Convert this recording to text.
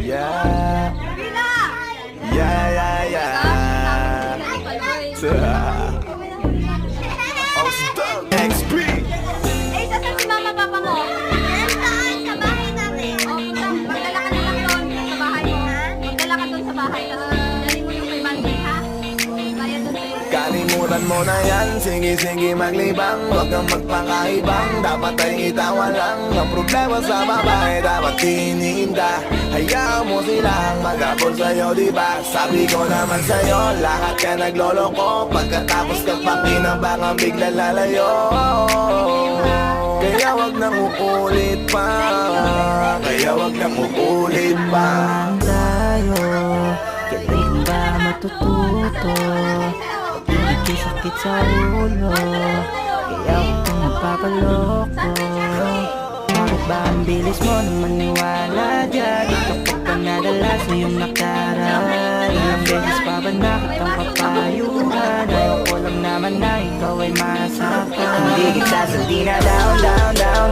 Yeah. Yeah, yeah, yeah. Oh, stop. XP. Eh, saan si mama papa mo? Sa bahay namin. O, punta, magdala ka na lang doon sa bahay mo. Magdala ka doon sa bahay. Dali mo yung kay Monday, ha? Kaya doon sa'yo. Kalimutan mo na yan, sige-sige maglibang. Huwag kang magpakaibang, dapat ay itawa lang. Ang problema sa babae, dapat tininda. Hayaan mo silang mag-abol sa'yo, diba? Sabi ko naman sa'yo, lahat ka nagloloko. Pagkatapos ka pakinabangan, bigla lalayo. Kaya wag nang uulit pa. Kaya wag nang uulit pa. Tayo, kailan ba matututo? Hindi sakit sa ulo, kaya huwag kang magpapaloko. Bakit ba ang bilis mo na maniwala dyan? Ikaw pa ba nadala sa iyong nakaraan? Ilang beses pa ba nakitang papayuhan? Ayaw ko lang naman na ikaw ay masaktan. Hindi kita sa di na down, down, down.